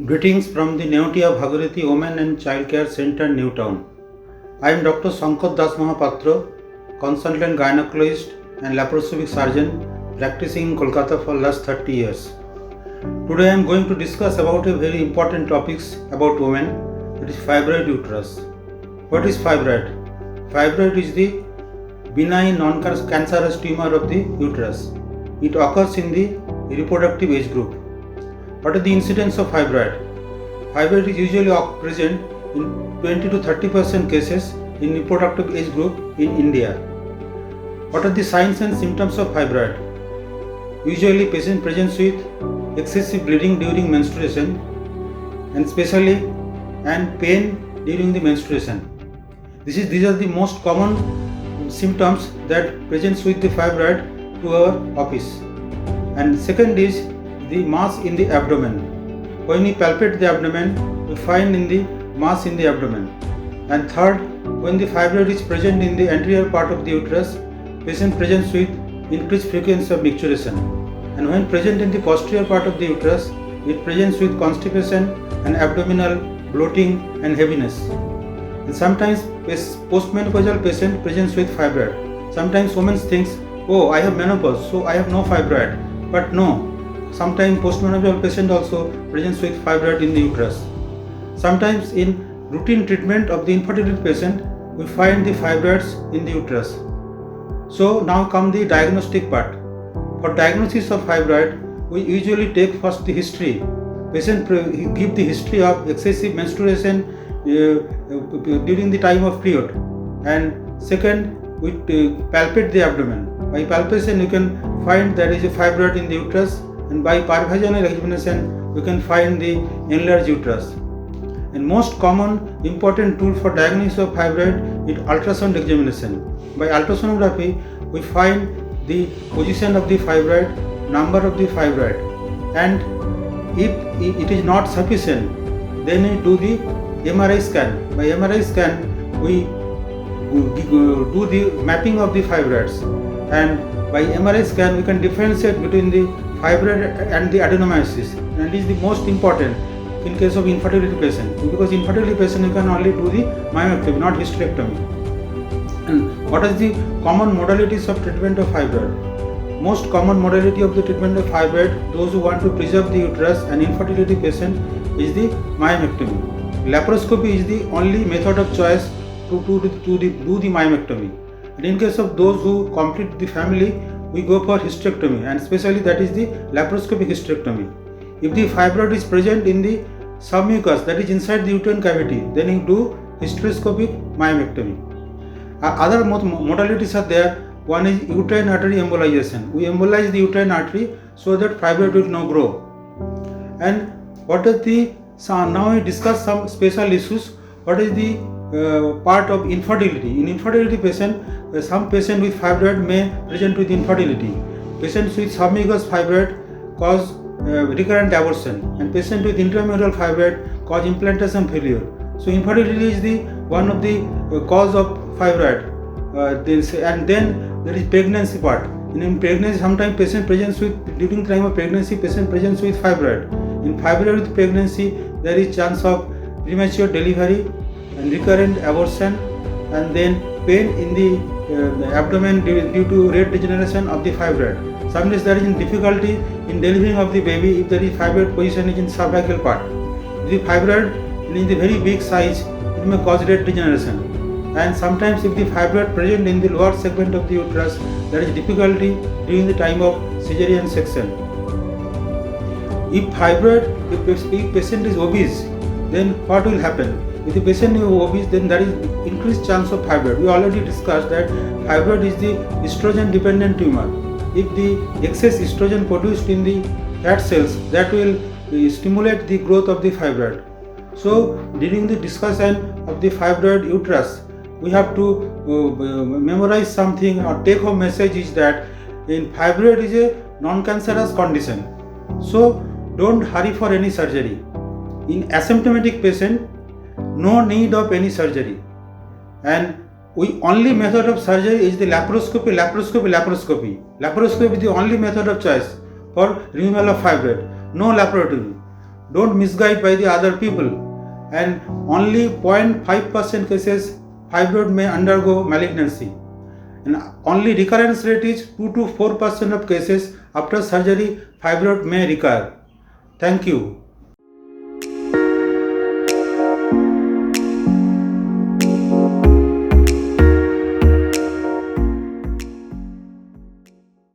Greetings from the Neotia Bhagirathi Women and Childcare Center, Newtown. I am Dr. Sankar Das Mahapatra, consultant gynecologist and laparoscopic surgeon practicing in Kolkata for last 30 years. Today I am going to discuss about a very important topics about women, that is fibroid uterus. What is fibroid? Fibroid is the benign non-cancerous tumor of the uterus. It occurs in the reproductive age group. What are the incidence of fibroid? Fibroid is usually present in 20 to 30% cases in reproductive age group in India. What are the signs and symptoms of fibroid? Usually patient presents with excessive bleeding during menstruation and pain during the menstruation. These are the most common symptoms that presents with the fibroid to our office. And second is the mass in the abdomen. When we palpate the abdomen, we find in the mass in the abdomen. And third, when the fibroid is present in the anterior part of the uterus, patient presents with increased frequency of micturition. And when present in the posterior part of the uterus, it presents with constipation and abdominal bloating and heaviness. And sometimes postmenopausal patient presents with fibroid. Sometimes women thinks, oh, I have menopause, so I have no fibroid. But no. Sometimes postmenopausal patient also presents with fibroid in the uterus. Sometimes in routine treatment of the infertility patient, we find the fibroids in the uterus. So now come the diagnostic part. For diagnosis of fibroid, we usually take first the history. Patient give the history of excessive menstruation during the time of period. And second, we palpate the abdomen. By palpation, you can find there is a fibroid in the uterus. And by parvaginal examination, we can find the enlarged uterus. And most common important tool for diagnosis of fibroid is ultrasound examination. By ultrasonography, we find the position of the fibroid, number of the fibroid, and if it is not sufficient, then we do the MRI scan. By MRI scan, we do the mapping of the fibroids, and by MRI scan, we can differentiate between the fibroid and the adenomyosis, and it is the most important in case of infertility patient, because infertility patient you can only do the myomectomy, not hysterectomy. And what is the common modalities of treatment of fibroid? Most common modality of the treatment of fibroid, those who want to preserve the uterus and infertility patient, is the myomectomy. Laparoscopy is the only method of choice to do the myomectomy. And in case of those who complete the family, we go for hysterectomy, and especially that is the laparoscopic hysterectomy. If the fibroid is present in the submucous, that is inside the uterine cavity, then you do hysteroscopic myomectomy. Other modalities are there. One is uterine artery embolization. We embolize the uterine artery so that fibroid will not grow. And now we discuss some special issues. What is the part of infertility? In infertility patient, some patient with fibroid may present with infertility. Patients with submucous fibroid cause recurrent abortion, and patient with intramural fibroid cause implantation failure. So infertility is the one of the cause of fibroid. And then there is pregnancy part. In pregnancy, sometimes patient presents with, during time of pregnancy, patient presents with fibroid. In fibroid with pregnancy, there is chance of premature delivery and recurrent abortion, and then pain in the abdomen due to rate degeneration of the fibroid. Sometimes there is difficulty in delivering of the baby if there is fibroid position is in cervical part. If the fibroid is the very big size, it may cause rate degeneration. And sometimes if the fibroid present in the lower segment of the uterus, there is difficulty during the time of cesarean section. If patient is obese, then what will happen? If the patient is obese, then there is increased chance of fibroid. We already discussed that fibroid is the estrogen dependent tumor. If the excess estrogen produced in the fat cells, that will stimulate the growth of the fibroid. So during the discussion of the fibroid uterus, we have to memorize something, or take home message is that in fibroid is a non-cancerous condition. So don't hurry for any surgery. In asymptomatic patient, no need of any surgery, and only method of surgery is the laparoscopy. Laparoscopy is the only method of choice for removal of fibroid. No laparotomy. don't misguide by the other people, and only 0.5% cases fibroid may undergo malignancy, and only recurrence rate is 2 to 4% of cases after surgery fibroid may recur. Thank you.